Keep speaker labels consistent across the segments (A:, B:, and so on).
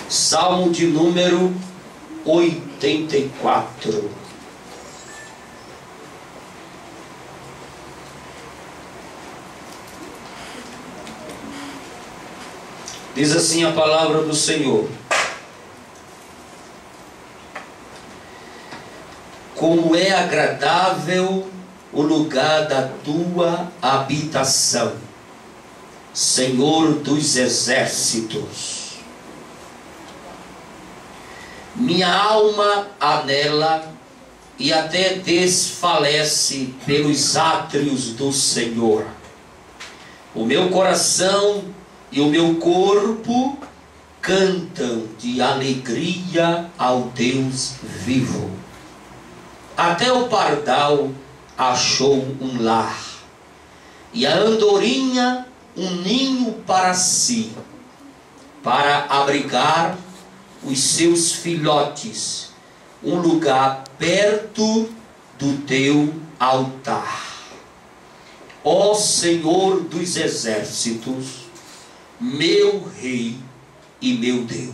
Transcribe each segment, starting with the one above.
A: Salmo de número 84. Diz assim a palavra do Senhor: como é agradável o lugar da tua habitação, Senhor dos exércitos. Minha alma anela e até desfalece pelos átrios do Senhor. O meu coração e o meu corpo cantam de alegria ao Deus vivo. Até o pardal achou um lar, e a andorinha um ninho para si, para abrigar os seus filhotes, um lugar perto do teu altar. Ó Senhor dos exércitos, meu Rei e meu Deus.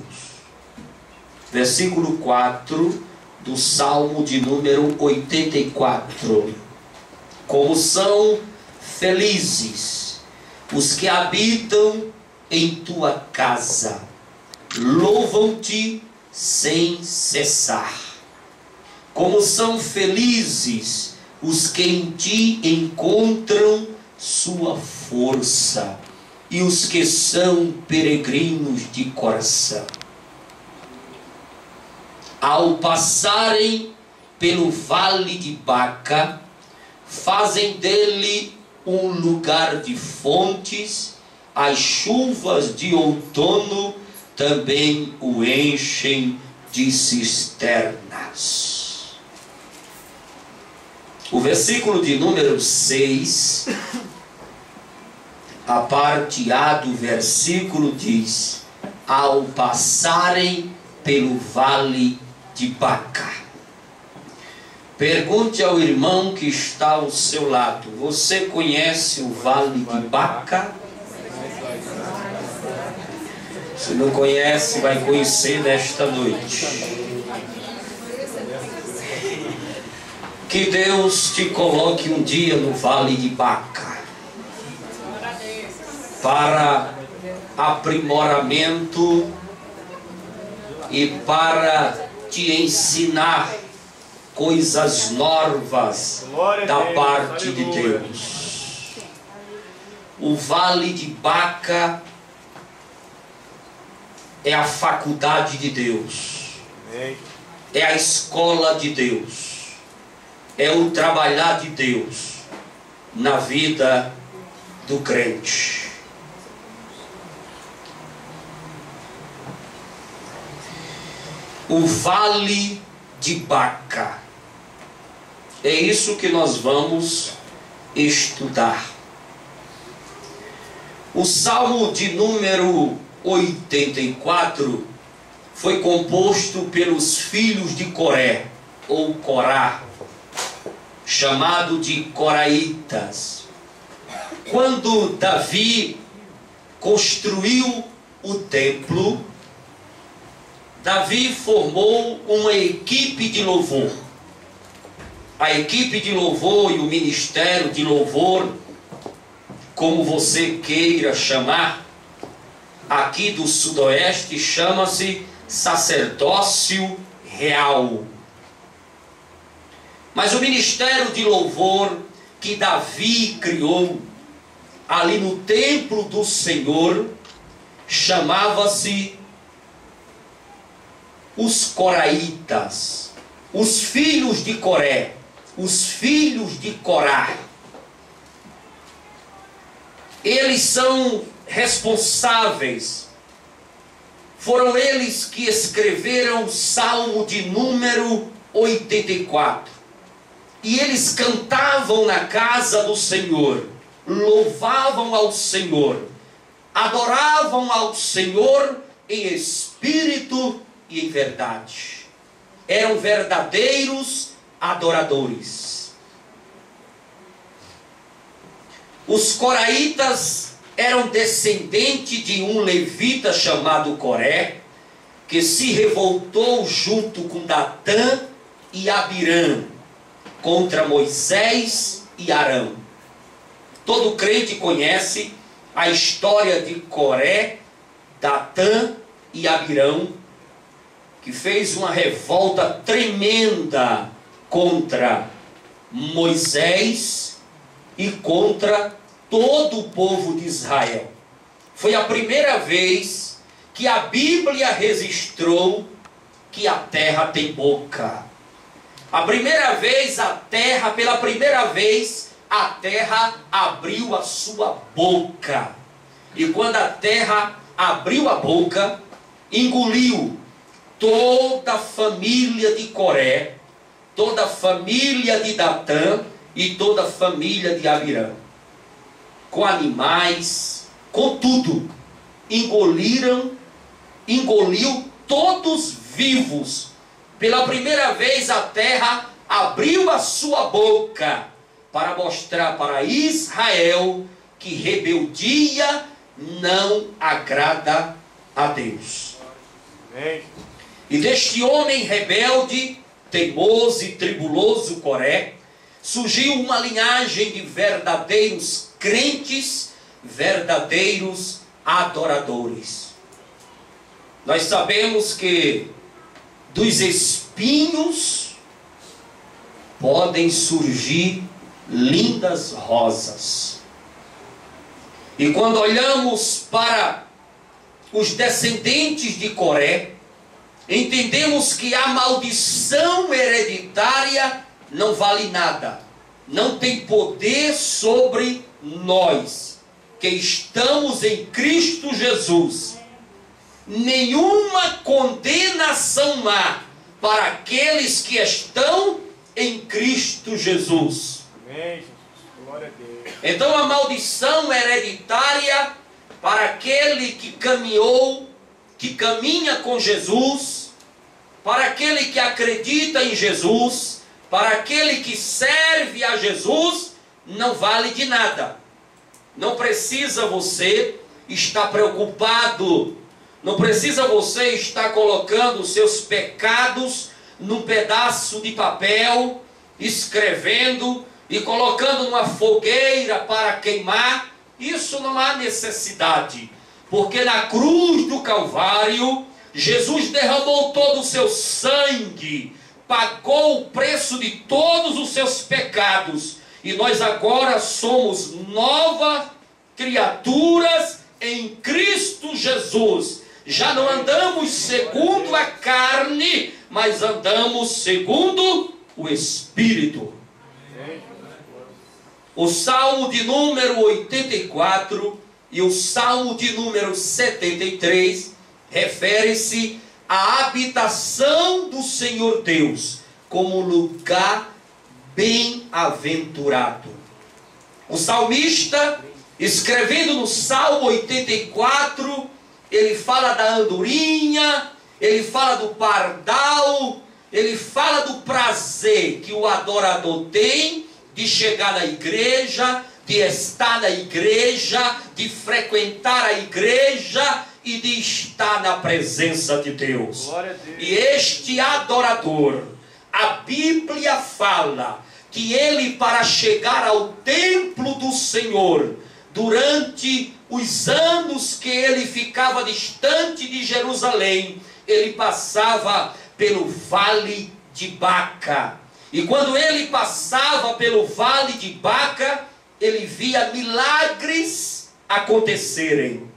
A: Versículo 4 do Salmo de número 84. Como são felizes os que habitam em tua casa, louvam-te sem cessar. Como são felizes os que em ti encontram sua força, e os que são peregrinos de coração. Ao passarem pelo vale de Baca, fazem dele um lugar de fontes, as chuvas de outono também o enchem de cisternas. O versículo de número 6, a parte A do versículo diz: ao passarem pelo vale de Baca. Pergunte ao irmão que está ao seu lado: você conhece o vale de Baca? Se não conhece, vai conhecer nesta noite. Que Deus te coloque um dia no vale de Baca, para aprimoramento e para te ensinar coisas novas da parte de Deus. O vale de Baca é a faculdade de Deus, é a escola de Deus, é o trabalhar de Deus na vida do crente. O vale de Baca. É isso que nós vamos estudar. O Salmo de número 84 foi composto pelos filhos de Coré, ou Corá, chamado de coraitas. Quando Davi construiu o templo, Davi formou uma equipe de louvor. A equipe de louvor e o ministério de louvor, como você queira chamar, aqui do Sudoeste chama-se sacerdócio real. Mas o ministério de louvor que Davi criou ali no templo do Senhor chamava-se os coraitas, os filhos de Coré, os filhos de Corá. Eles são responsáveis, foram eles que escreveram o Salmo de número 84. E eles cantavam na casa do Senhor, louvavam ao Senhor, adoravam ao Senhor em espírito e em verdade. Eram verdadeiros adoradores. Os coraitas eram descendentes de um levita chamado Coré, que se revoltou junto com Datã e Abirã contra Moisés e Arão. Todo crente conhece a história de Coré, Datã e Abirão, que fez uma revolta tremenda contra Moisés e contra todo o povo de Israel. Foi a primeira vez que a Bíblia registrou que a terra tem boca. A primeira vez pela primeira vez, a terra abriu a sua boca. E quando a terra abriu a boca, engoliu toda a família de Coré, toda a família de Datã e toda a família de Abirã. Com animais, com tudo. Engoliu todos vivos. Pela primeira vez a terra abriu a sua boca para mostrar para Israel que rebeldia não agrada a Deus.
B: Amém.
A: E deste homem rebelde, teimoso e tribuloso Coré, surgiu uma linhagem de verdadeiros crentes, verdadeiros adoradores. Nós sabemos que dos espinhos podem surgir lindas rosas. E quando olhamos para os descendentes de Coré, entendemos que a maldição hereditária não vale nada, não tem poder sobre nós que estamos em Cristo Jesus. Nenhuma condenação há para aqueles que estão em Cristo Jesus.
B: Amém, Jesus. Glória a Deus.
A: Então a maldição hereditária para aquele que caminhou, que caminha com Jesus, para aquele que acredita em Jesus, para aquele que serve a Jesus, não vale de nada. Não precisa você estar preocupado, não precisa você estar colocando os seus pecados num pedaço de papel, escrevendo e colocando numa fogueira para queimar. Isso não há necessidade, porque na cruz do Calvário, Jesus derramou todo o seu sangue, pagou o preço de todos os seus pecados, e nós agora somos novas criaturas em Cristo Jesus. Já não andamos segundo a carne, mas andamos segundo o Espírito. O Salmo de número 84 e o Salmo de número 73 refere-se à habitação do Senhor Deus como lugar bem-aventurado. O salmista, escrevendo no Salmo 84, ele fala da andorinha, ele fala do pardal, ele fala do prazer que o adorador tem de chegar na igreja, de estar na igreja, de frequentar a igreja e de estar na presença de Deus.
B: Glória a Deus.
A: E este adorador, a Bíblia fala que ele, para chegar ao templo do Senhor, durante os anos que ele ficava distante de Jerusalém, ele passava pelo vale de Baca. E quando ele passava pelo vale de Baca, ele via milagres acontecerem.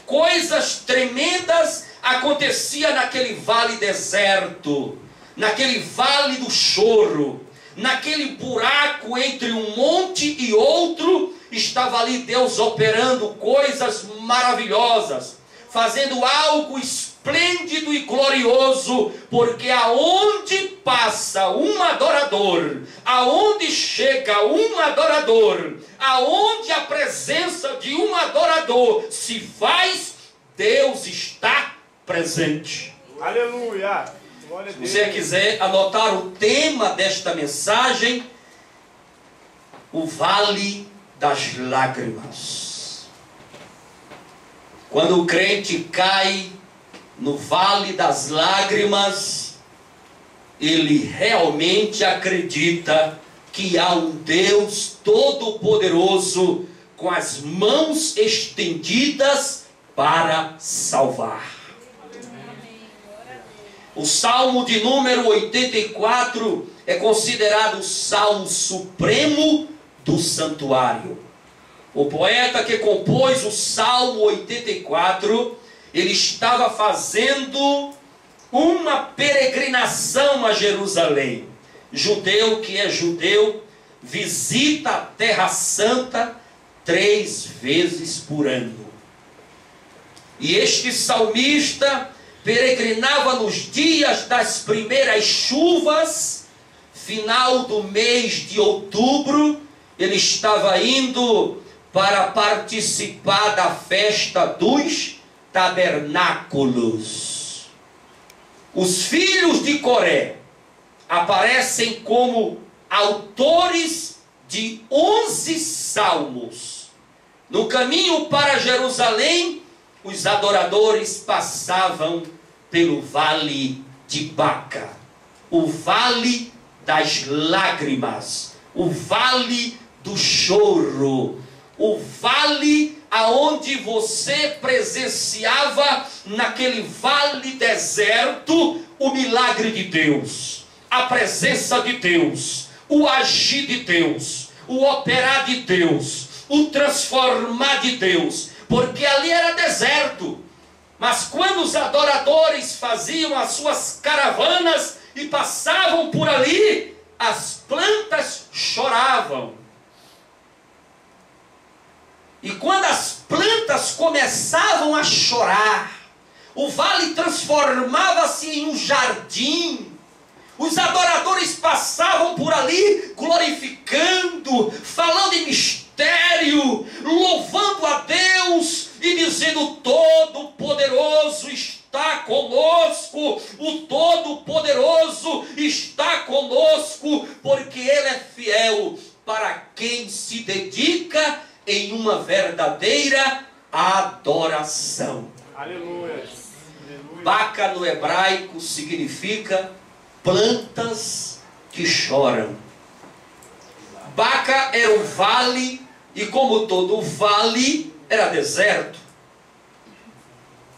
A: Coisas tremendas aconteciam naquele vale deserto, naquele vale do choro, naquele buraco entre um monte e outro. Estava ali Deus operando coisas maravilhosas, fazendo algo esplêndido e glorioso, porque aonde passa um adorador, aonde chega um adorador, aonde a presença de um adorador se faz, Deus está presente.
B: Aleluia. Glória a
A: Se
B: Deus.
A: você quiser anotar o tema desta mensagem, o Vale das Lágrimas. Quando o crente cai no vale das lágrimas, ele realmente acredita que há um Deus Todo-Poderoso com as mãos estendidas para salvar. O Salmo de número 84 é considerado o Salmo Supremo do Santuário. O poeta que compôs o Salmo 84, ele estava fazendo uma peregrinação a Jerusalém. Judeu que é judeu, visita a Terra Santa 3 vezes por ano. E este salmista peregrinava nos dias das primeiras chuvas, final do mês de outubro, ele estava indo para participar da festa dos tabernáculos. Os filhos de Coré aparecem como autores de 11 salmos. No caminho para Jerusalém, os adoradores passavam pelo vale de Baca, o vale das lágrimas, o vale do choro, o vale aonde você presenciava naquele vale deserto o milagre de Deus, a presença de Deus, o agir de Deus, o operar de Deus, o transformar de Deus, porque ali era deserto. Mas quando os adoradores faziam as suas caravanas e passavam por ali, as plantas choravam. E quando as plantas começavam a chorar, o vale transformava-se em um jardim. Os adoradores passavam por ali glorificando, falando em mistério, louvando a Deus e dizendo: Todo-Poderoso está conosco, o Todo-Poderoso está conosco, porque Ele é fiel para quem se dedica em uma verdadeira adoração.
B: Aleluia.
A: Baca no hebraico significa plantas que choram. Baca era um vale, e como todo vale, era deserto.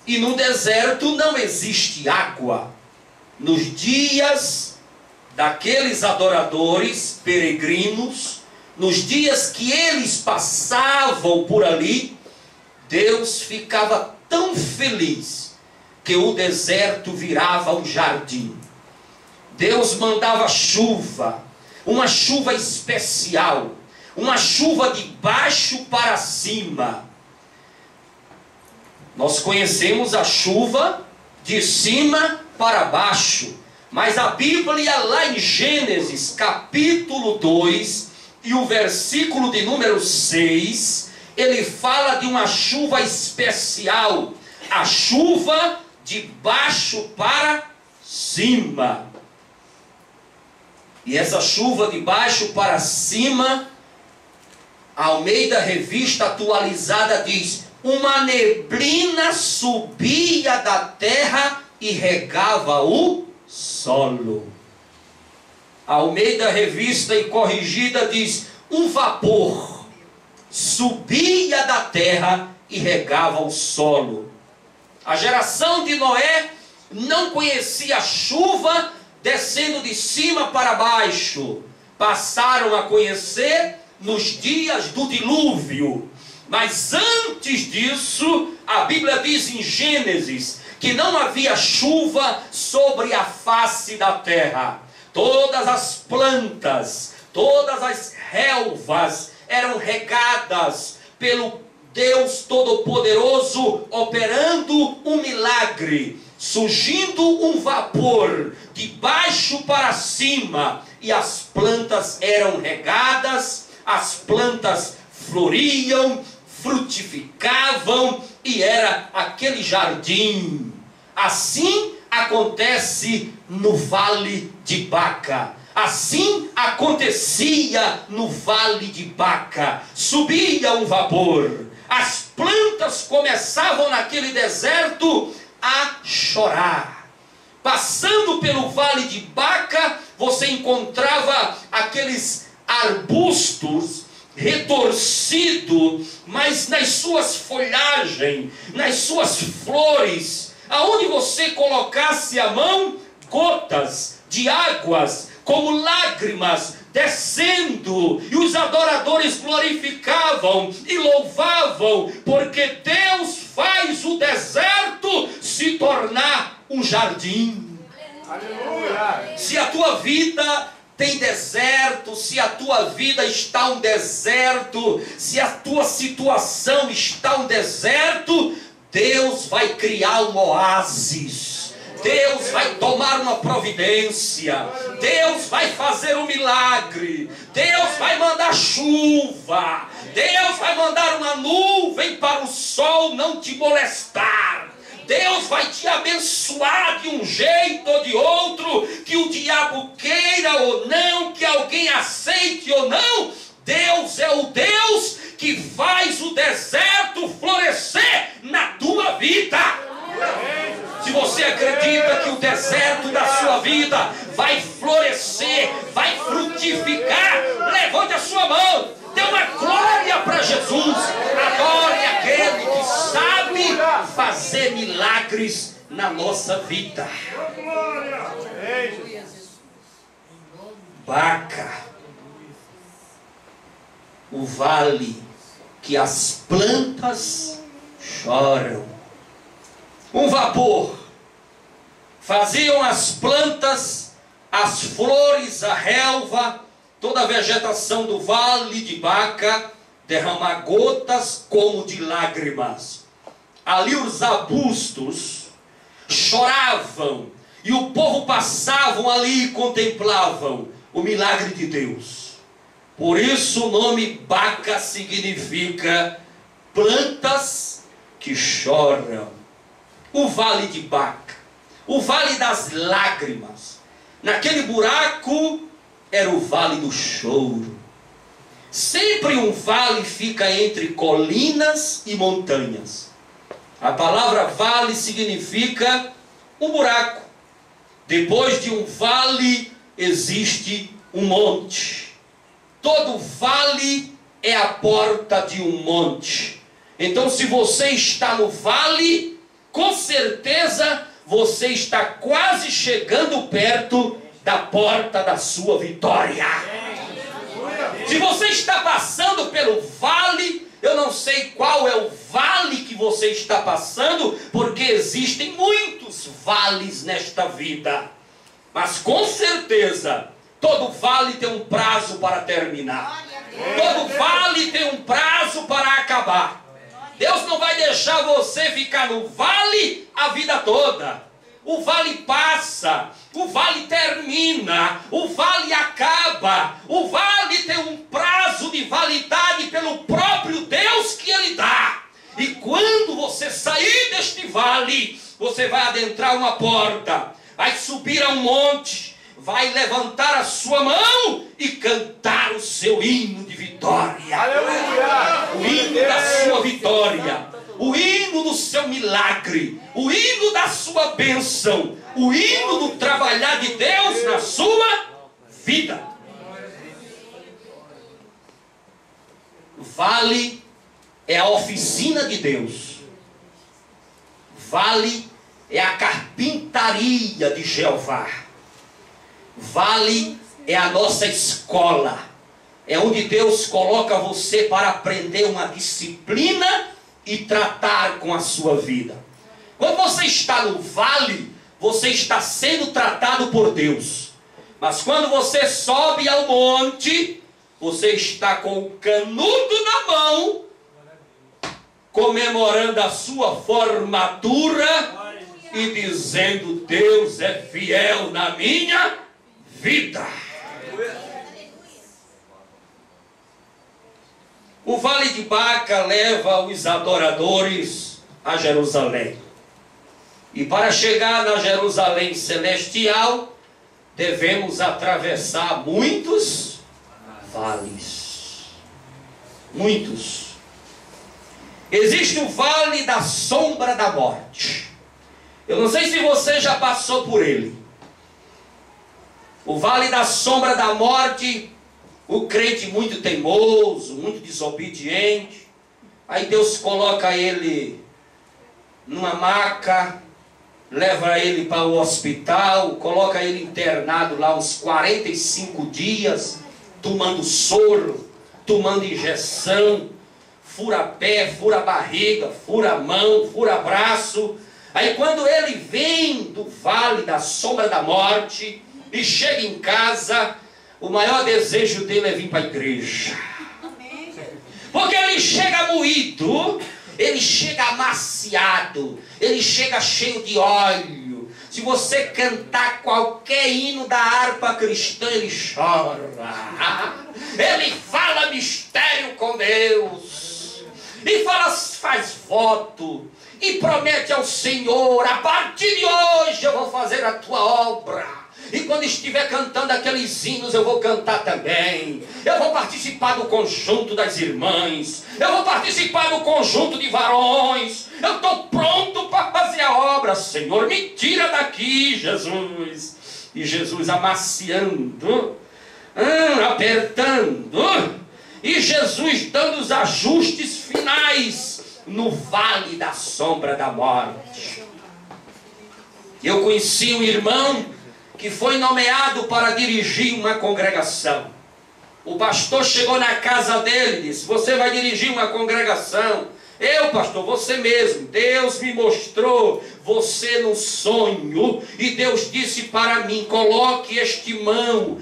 A: E no deserto não existe água. Nos dias daqueles adoradores peregrinos, nos dias que eles passavam por ali, Deus ficava tão feliz que o deserto virava um jardim. Deus mandava chuva, uma chuva especial, uma chuva de baixo para cima. Nós conhecemos a chuva de cima para baixo, mas a Bíblia lá em Gênesis capítulo 2 e o versículo de número 6, ele fala de uma chuva especial, a chuva de baixo para cima. E essa chuva de baixo para cima, a Almeida Revista Atualizada diz: uma neblina subia da terra e regava o solo. A Almeida Revista e Corrigida diz: um vapor subia da terra e regava o solo. A geração de Noé não conhecia chuva descendo de cima para baixo. Passaram a conhecer nos dias do dilúvio. Mas antes disso, a Bíblia diz em Gênesis que não havia chuva sobre a face da terra. Todas as plantas, todas as relvas eram regadas pelo Deus Todo-Poderoso, operando um milagre, surgindo um vapor de baixo para cima, e as plantas eram regadas, as plantas floriam, frutificavam, e era aquele jardim. Assim acontece no vale de Baca. Assim acontecia no vale de Baca. Subia um vapor, as plantas começavam naquele deserto a chorar. Passando pelo vale de Baca, você encontrava aqueles arbustos retorcidos, mas nas suas folhagens, nas suas flores, aonde você colocasse a mão, gotas de águas, como lágrimas, descendo, e os adoradores glorificavam e louvavam, porque Deus faz o deserto se tornar um jardim.
B: Aleluia.
A: Se a tua vida tem deserto, se a tua vida está um deserto, se a tua situação está um deserto, Deus vai criar um oásis. Deus vai tomar uma providência. Deus vai fazer um milagre. Deus vai mandar chuva. Deus vai mandar uma nuvem para o sol não te molestar. Deus vai te abençoar de um jeito ou de outro, que o diabo queira ou não, que alguém aceite ou não. Deus é o Deus que faz o deserto florescer na tua vida. Se você acredita que o deserto da sua vida vai florescer, vai frutificar, levante a sua mão, dê uma glória para Jesus, adore aquele que sabe fazer milagres na nossa vida. Baca, o vale que as plantas choram. Um vapor faziam as plantas, as flores, a relva, toda a vegetação do vale de Baca derramar gotas como de lágrimas. Ali os arbustos choravam e o povo passavam ali e contemplavam o milagre de Deus. Por isso o nome Baca significa plantas que choram. O vale de Baca, o vale das lágrimas. Naquele buraco era o vale do choro. Sempre um vale fica entre colinas e montanhas. A palavra vale significa um buraco. Depois de um vale existe um monte. Todo vale é a porta de um monte. Então, se você está no vale, com certeza você está quase chegando perto da porta da sua vitória. Se você está passando pelo vale, eu não sei qual é o vale que você está passando, porque existem muitos vales nesta vida. Mas com certeza, todo vale tem um prazo para terminar. Todo vale tem um prazo para acabar. Deus não vai deixar você ficar no vale a vida toda. O vale passa, o vale termina, o vale acaba. O vale tem um prazo de validade pelo próprio Deus que Ele dá. E quando você sair deste vale, você vai adentrar uma porta, vai subir a um monte, vai levantar a sua mão e cantar o seu hino de vitória.
B: Aleluia!
A: O hino da sua vitória, o hino do seu milagre, o hino da sua bênção, o hino do trabalhar de Deus na sua vida. Vale é a oficina de Deus. Vale é a carpintaria de Jeová. Vale é a nossa escola. É onde Deus coloca você para aprender uma disciplina e tratar com a sua vida. Quando você está no vale, você está sendo tratado por Deus. Mas quando você sobe ao monte, você está com o canudo na mão, comemorando a sua formatura e dizendo: Deus é fiel na minha vida. O vale de Baca leva os adoradores a Jerusalém. E para chegar na Jerusalém celestial, devemos atravessar muitos vales. Muitos. Existe o vale da sombra da morte. Eu não sei se você já passou por ele. O vale da sombra da morte, o crente muito teimoso, muito desobediente. Aí Deus coloca ele numa maca, leva ele para o hospital, coloca ele internado lá uns 45 dias, tomando soro, tomando injeção, fura pé, fura barriga, fura mão, fura braço. Aí quando ele vem do vale da sombra da morte e chega em casa, o maior desejo dele é vir para a igreja. Porque ele chega moído, ele chega amaciado, ele chega cheio de óleo. Se você cantar qualquer hino da harpa cristã, ele chora. Ele fala mistério com Deus. E faz voto. E promete ao Senhor: a partir de hoje eu vou fazer a tua obra. E quando estiver cantando aqueles hinos, eu vou cantar também. Eu vou participar do conjunto das irmãs. Eu vou participar do conjunto de varões. Eu estou pronto para fazer a obra. Senhor, me tira daqui, Jesus. E Jesus amaciando, apertando. E Jesus dando os ajustes finais no vale da sombra da morte. Eu conheci um irmão que foi nomeado para dirigir uma congregação. O pastor chegou na casa dele e disse: você vai dirigir uma congregação? Eu, pastor, você mesmo. Deus me mostrou você no sonho. E Deus disse para mim: coloque este irmão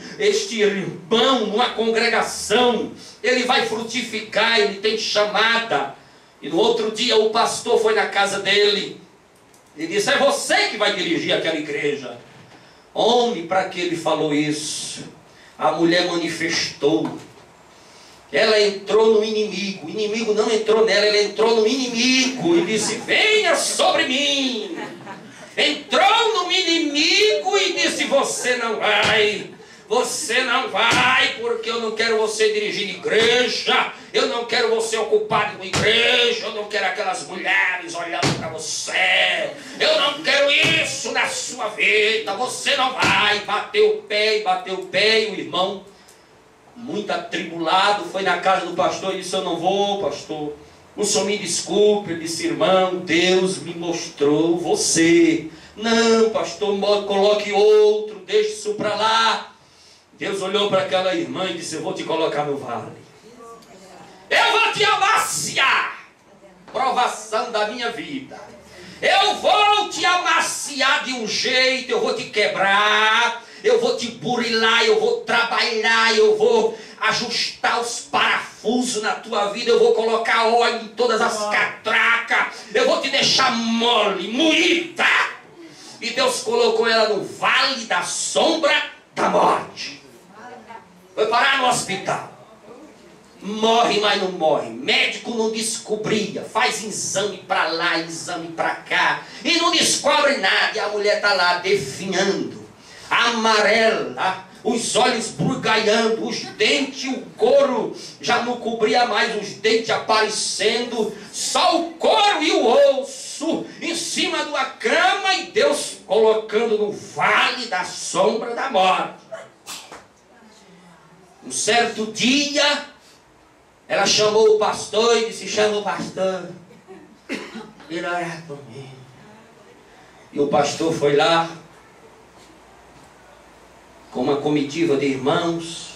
A: numa congregação. Ele vai frutificar, ele tem chamada. E no outro dia o pastor foi na casa dele e disse: é você que vai dirigir aquela igreja. Homem, para que ele falou isso? A mulher manifestou. Ela entrou no inimigo. O inimigo não entrou nela, ela entrou no inimigo e disse: venha sobre mim. Entrou no inimigo e disse: você não vai. Você não vai, porque eu não quero você dirigindo igreja. Eu não quero você ocupado com igreja. Eu não quero aquelas mulheres olhando para você. Eu não quero isso na sua vida. Você não vai. Bateu o pé e o irmão, muito atribulado, foi na casa do pastor e disse: eu não vou, pastor. O senhor me desculpe. Ele disse: irmão, Deus me mostrou você. Não, pastor, coloque outro, deixe isso para lá. Deus olhou para aquela irmã e disse: eu vou te colocar no vale. Eu vou te amaciar. Provação da minha vida. Eu vou te amaciar de um jeito, eu vou te quebrar, eu vou te burilar, eu vou trabalhar, eu vou ajustar os parafusos na tua vida, eu vou colocar óleo em todas as catracas, eu vou te deixar mole, moída. E Deus colocou ela no vale da sombra da morte. Foi parar no hospital. Morre, mas não morre. Médico não descobria. Faz exame para lá, exame para cá. E não descobre nada. E a mulher está lá definhando. Amarela. Os olhos burgalhando. Os dentes, o couro já não cobria mais. Os dentes aparecendo. Só o couro e o osso em cima de uma cama. E Deus colocando no vale da sombra da morte. Um certo dia, ela chamou o pastor e disse: chama o pastor, vir orar por mim. E o pastor foi lá, com uma comitiva de irmãos.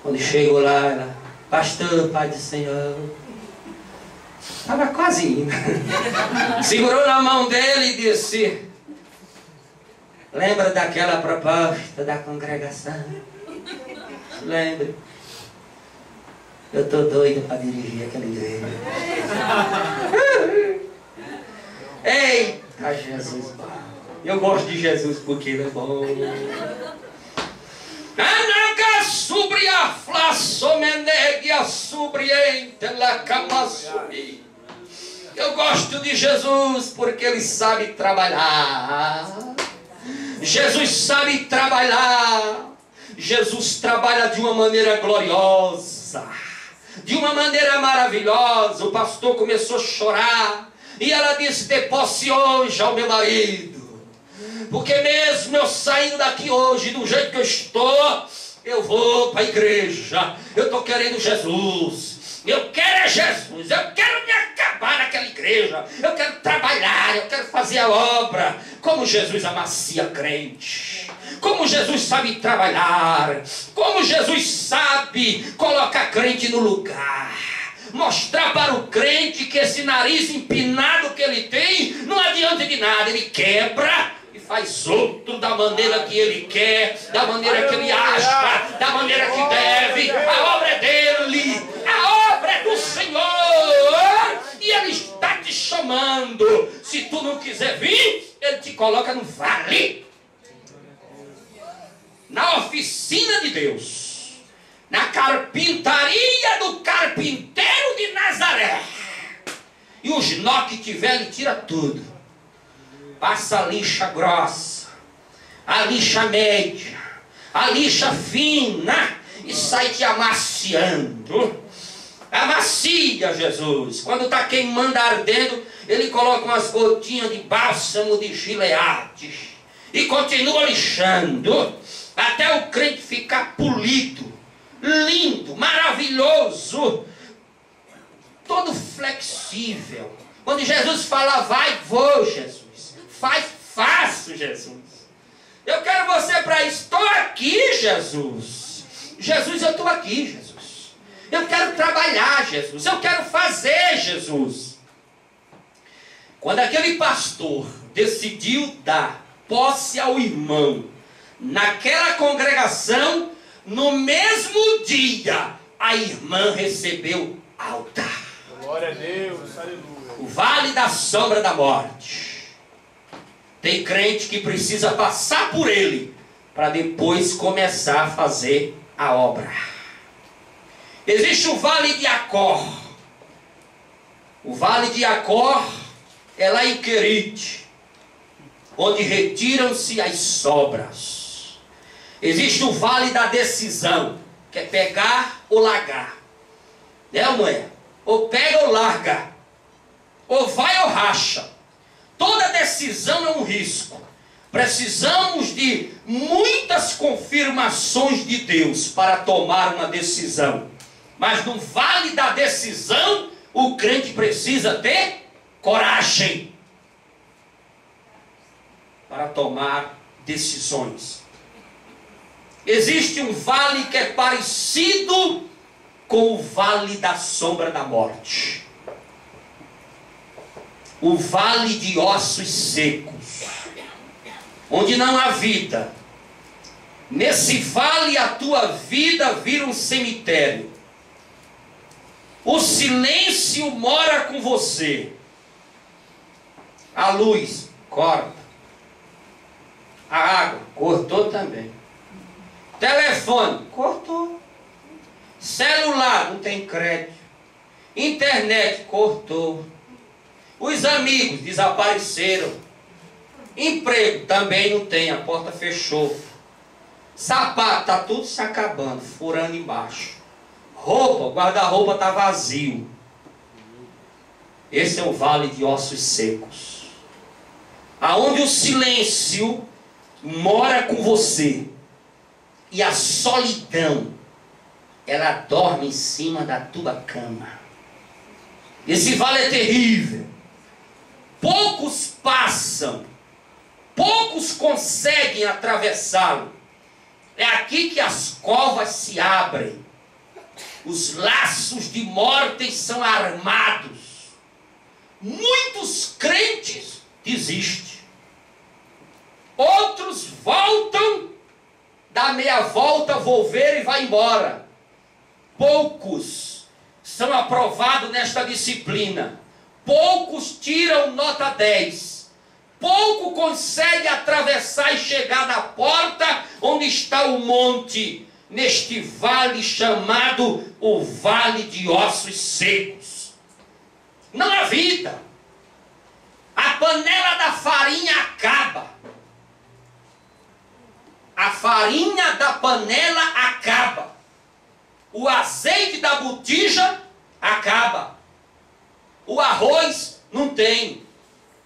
A: Quando chegou lá, ela: pastor, Pai do Senhor. Estava quase indo. Segurou na mão dele e disse: lembra daquela proposta da congregação? Lembre, eu estou doido para dirigir aquela igreja. Eita, Jesus. Eu gosto de Jesus porque ele é bom. Eu gosto de Jesus porque ele sabe trabalhar. Jesus sabe trabalhar. Jesus trabalha de uma maneira gloriosa, de uma maneira maravilhosa. O pastor começou a chorar, E ela disse: dê posse hoje ao meu marido, porque mesmo eu saindo daqui hoje, do jeito que eu estou, eu vou para a igreja. Eu estou querendo Jesus. Eu quero é Jesus. Eu quero me acabar naquela igreja. Eu quero trabalhar. Eu quero fazer a obra. Como Jesus amacia crente. Como Jesus sabe trabalhar. Como Jesus sabe colocar crente no lugar. Mostrar para o crente que esse nariz empinado que ele tem não adianta de nada. Ele quebra e faz outro da maneira que ele quer, da maneira que ele acha, da maneira que deve. A obra é dele. A obra é do Senhor. E Ele está te chamando. Se tu não quiser vir, Ele te coloca no vale. Na oficina de Deus. Na carpintaria do carpinteiro de Nazaré. E os nó que tiver, Ele tira tudo. Passa a lixa grossa, a lixa média, a lixa fina. E sai te amaciando. Amacia, Jesus. Quando está queimando, ardendo, Ele coloca umas gotinhas de bálsamo de Gileade. E continua lixando. Até o crente ficar polido, lindo, maravilhoso, todo flexível. Quando Jesus fala, vai, vou, Jesus. Faço, Jesus. Eu quero você para isso. Estou aqui, Jesus. Jesus, eu estou aqui, Jesus. Eu quero trabalhar, Jesus. Eu quero fazer, Jesus. Quando aquele pastor decidiu dar posse ao irmão, naquela congregação, no mesmo dia, a irmã recebeu alta.
B: Glória a Deus, aleluia.
A: O vale da sombra da morte. Tem crente que precisa passar por ele para depois começar a fazer a obra. Existe o vale de Acor. O vale de Acor é lá em Querite, onde retiram-se as sobras. Existe o vale da decisão, que é pegar ou largar. Né ou não é? Ou pega ou larga. Ou vai ou racha. Toda decisão é um risco. Precisamos de muitas confirmações de Deus para tomar uma decisão. Mas no vale da decisão, o crente precisa ter coragem para tomar decisões. Existe um vale que é parecido com o vale da sombra da morte. O vale de ossos secos, onde não há vida. Nesse vale a tua vida vira um cemitério. O silêncio mora com você. A luz corta. A água cortou também. Telefone cortou. Celular não tem crédito. Internet cortou. Os amigos desapareceram. Emprego também não tem, a porta fechou. Sapato, está tudo se acabando, furando embaixo. Roupa, o guarda-roupa está vazio. Esse é o vale de ossos secos, aonde o silêncio mora com você. E a solidão, ela dorme em cima da tua cama. Esse vale é terrível. Poucos passam, poucos conseguem atravessá-lo. É aqui que as covas se abrem. Os laços de morte são armados. Muitos crentes desistem. Outros voltam, dá meia volta, vou ver e vai embora. Poucos são aprovados nesta disciplina. Poucos tiram nota 10. Pouco consegue atravessar e chegar na porta onde está o monte, neste vale chamado o vale de ossos secos. Não há vida. A panela da farinha acaba. A farinha da panela acaba. O azeite da botija acaba. O arroz Não tem.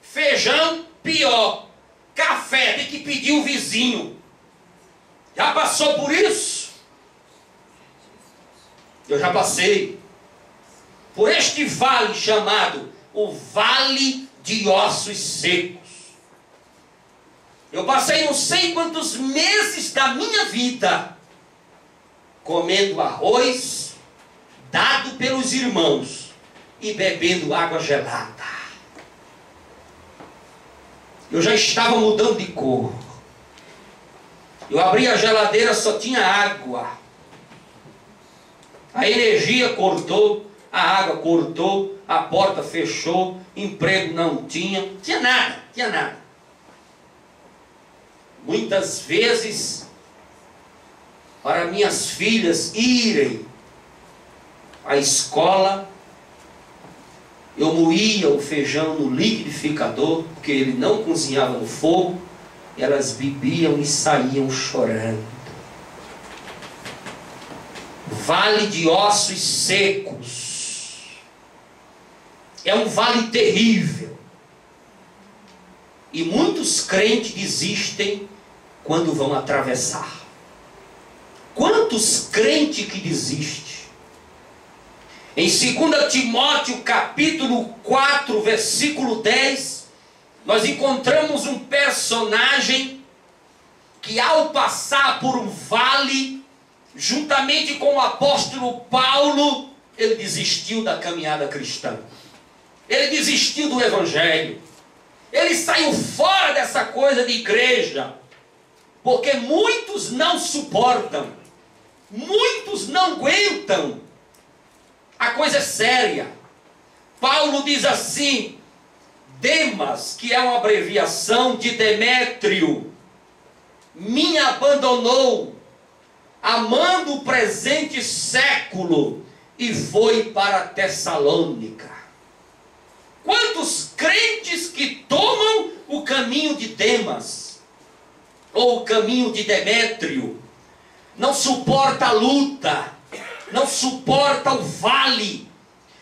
A: Feijão, pior. Café, tem que pedir o vizinho. Já passou por isso? Eu já passei por este vale chamado o Vale de Ossos Secos. Eu passei não sei quantos meses da minha vida comendo arroz dado pelos irmãos e bebendo água gelada. Eu já estava mudando de cor. Eu abri a geladeira, só tinha água. A energia cortou, a água cortou, a porta fechou, emprego não tinha nada. Muitas vezes, para minhas filhas irem à escola, eu moía o feijão no liquidificador, porque ele não cozinhava no fogo, e elas bebiam e saíam chorando. Vale de ossos secos. É um vale terrível. E muitos crentes desistem quando vão atravessar. Quantos crentes que desistem? Em 2 Timóteo capítulo 4, versículo 10, nós encontramos um personagem que ao passar por um vale, juntamente com o apóstolo Paulo, ele desistiu da caminhada cristã. Ele desistiu do evangelho. Ele saiu fora dessa coisa de igreja. Porque muitos não suportam. Muitos não aguentam. A coisa é séria. Paulo diz assim: Demas, que é uma abreviação de Demétrio, me abandonou, amando o presente século, e foi para Tessalônica. Quantos crentes que tomam o caminho de Demas, ou o caminho de Demétrio, não suporta a luta, não suporta o vale,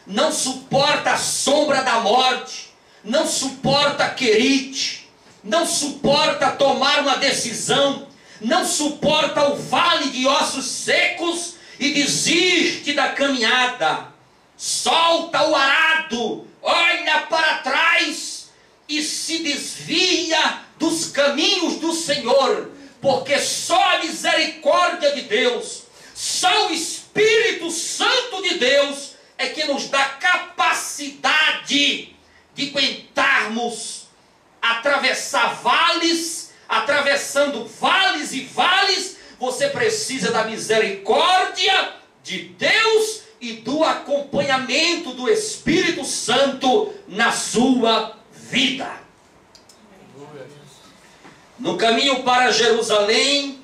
A: não suporta a sombra da morte, não suporta a querite, não suporta tomar uma decisão, não suporta o vale de ossos secos e desiste da caminhada. Solta o arado, olha para trás e se desvia dos caminhos do Senhor, porque só a misericórdia de Deus, só o Espírito Santo de Deus é que nos dá capacidade de aguentarmos atravessar vales. Atravessando vales e vales, você precisa da misericórdia de Deus e do acompanhamento do Espírito Santo na sua vida. No caminho para Jerusalém,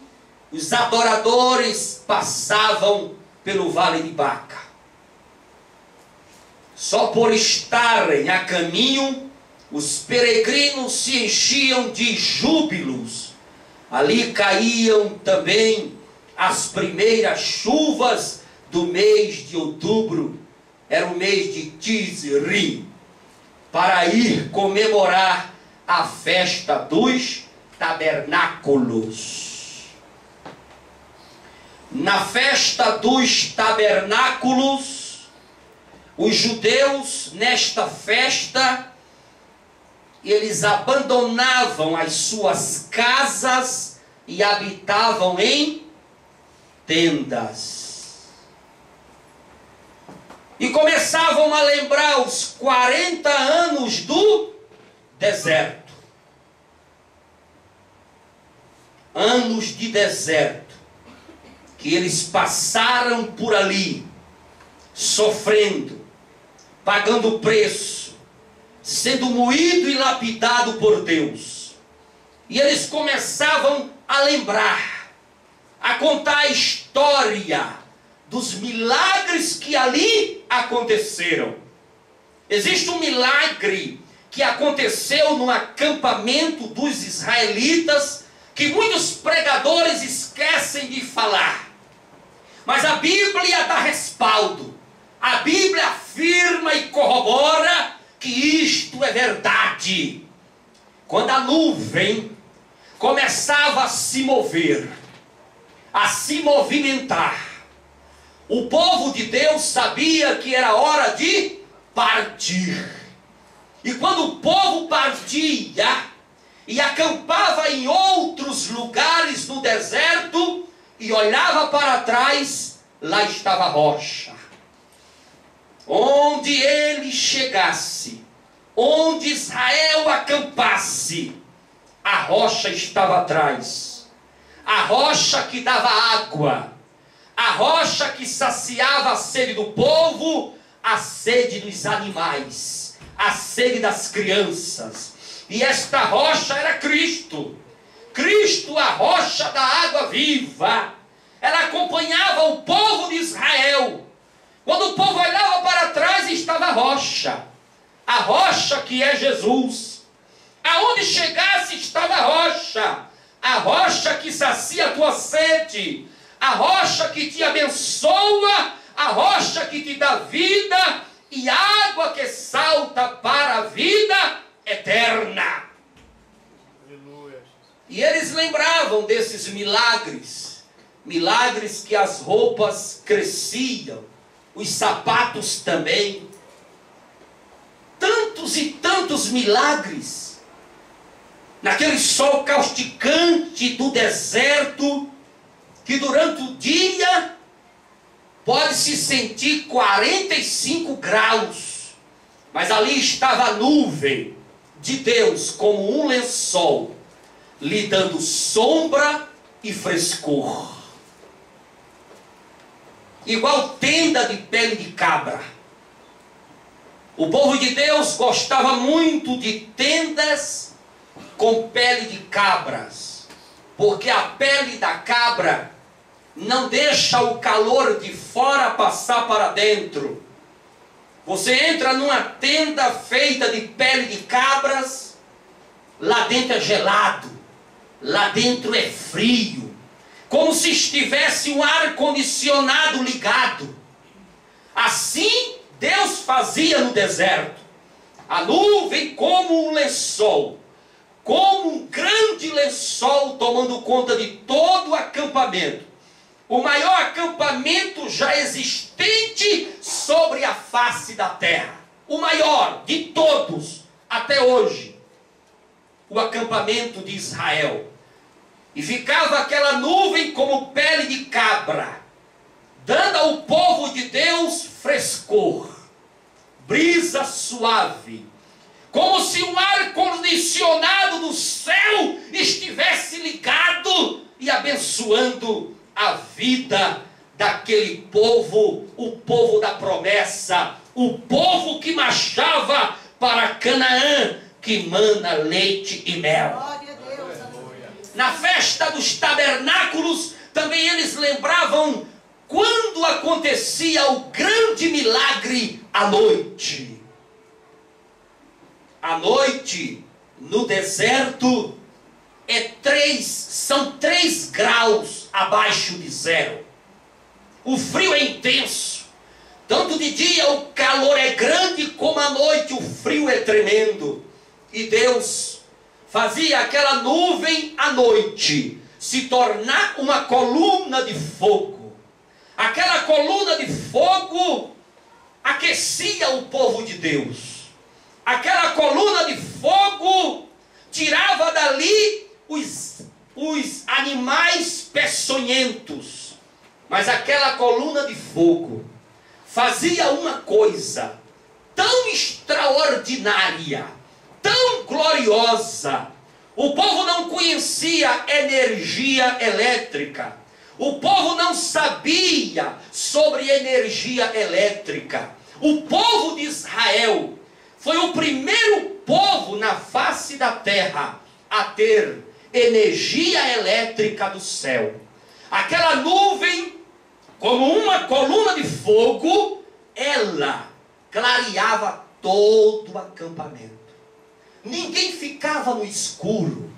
A: os adoradores passavam pelo vale de Baca. Só por estarem a caminho, os peregrinos se enchiam de júbilos. Ali caíam também as primeiras chuvas do mês de outubro. Era o mês de Tisri, para ir comemorar a festa dos tabernáculos. Na festa dos tabernáculos, os judeus, nesta festa, eles abandonavam as suas casas e habitavam em tendas. E começavam a lembrar os 40 anos do deserto. Anos de deserto, que eles passaram por ali, sofrendo, pagando preço, sendo moído e lapidado por Deus. E eles começavam a lembrar, a contar a história dos milagres que ali aconteceram. Existe um milagre que aconteceu no acampamento dos israelitas, que muitos pregadores esquecem de falar. Mas a Bíblia dá respaldo. A Bíblia afirma e corrobora que isto é verdade. Quando a nuvem começava a se mover, a se movimentar, o povo de Deus sabia que era hora de partir. E quando o povo partia e acampava em outros lugares no deserto e olhava para trás, lá estava a rocha. Onde ele chegasse, onde Israel acampasse, a rocha estava atrás. A rocha que dava água, a rocha que saciava a sede do povo, a sede dos animais, a sede das crianças. E esta rocha era Cristo. Cristo, a rocha da água viva. Ela acompanhava o povo de Israel. Quando o povo olhava para trás, estava a rocha que é Jesus. Aonde chegasse estava a rocha que sacia a tua sede, a rocha que te abençoa, a rocha que te dá vida e água que salta para a vida eterna.
B: Aleluia.
A: E eles lembravam desses milagres, milagres que as roupas cresciam, os sapatos também, tantos e tantos milagres, naquele sol causticante do deserto, que durante o dia pode se sentir 45 graus, mas ali estava a nuvem de Deus como um lençol, lhe dando sombra e frescor. Igual tenda de pele de cabra. O povo de Deus gostava muito de tendas com pele de cabras, porque a pele da cabra não deixa o calor de fora passar para dentro. Você entra numa tenda feita de pele de cabras, lá dentro é gelado, lá dentro é frio, como se estivesse um ar-condicionado ligado. Assim Deus fazia no deserto. A nuvem como um lençol, como um grande lençol tomando conta de todo o acampamento. O maior acampamento já existente sobre a face da terra. O maior de todos até hoje. O acampamento de Israel. E ficava aquela nuvem como pele de cabra, dando ao povo de Deus frescor, brisa suave, como se um ar-condicionado do céu estivesse ligado e abençoando a vida daquele povo, o povo da promessa, o povo que marchava para Canaã, que mana leite e mel. Na festa dos tabernáculos, também eles lembravam quando acontecia o grande milagre à noite. À noite, no deserto, são 3 graus abaixo de zero. O frio é intenso. Tanto de dia o calor é grande, como à noite o frio é tremendo. E Deus fazia aquela nuvem à noite se tornar uma coluna de fogo. Aquela coluna de fogo aquecia o povo de Deus. Aquela coluna de fogo tirava dali os animais peçonhentos. Mas aquela coluna de fogo fazia uma coisa tão extraordinária, tão gloriosa. O povo não conhecia energia elétrica. O povo não sabia sobre energia elétrica. O povo de Israel foi o primeiro povo na face da terra a ter energia elétrica do céu. Aquela nuvem, como uma coluna de fogo, ela clareava todo o acampamento. Ninguém ficava no escuro.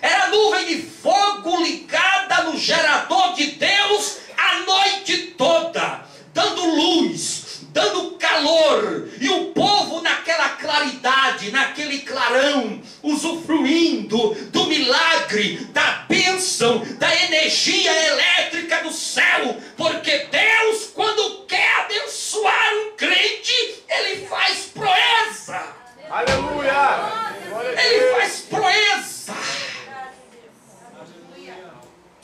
A: Era nuvem de fogo ligada no gerador de Deus a noite toda, dando luz, dando calor, e o povo naquela claridade, naquele clarão, usufruindo do milagre, da bênção, da energia elétrica do céu, porque Deus, quando quer abençoar um crente, Ele faz proeza.
B: Aleluia!
A: Ele faz proeza.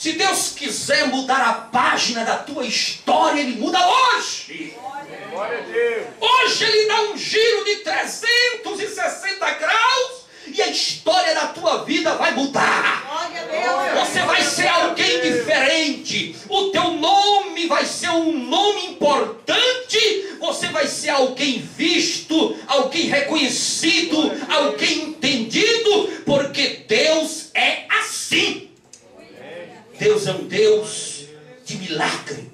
A: Se Deus quiser mudar a página da tua história, Ele muda hoje.
B: Glória a Deus.
A: Hoje Ele dá um giro de 360 graus e a história da tua vida vai mudar. Você vai ser alguém diferente. O teu nome vai ser um nome importante. Você vai ser alguém visto, alguém reconhecido, alguém entendido, porque Deus é assim. Deus é um Deus de milagre.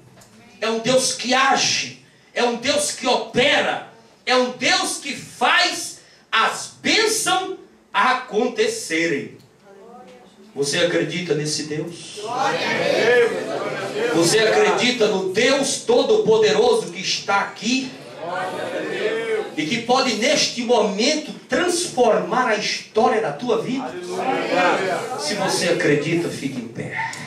A: É um Deus que age. É um Deus que opera. É um Deus que faz as bênçãos acontecerem. Você acredita nesse Deus? Você acredita no Deus Todo-Poderoso que está aqui? E que pode neste momento transformar a história da tua vida? Se você acredita, fique em pé.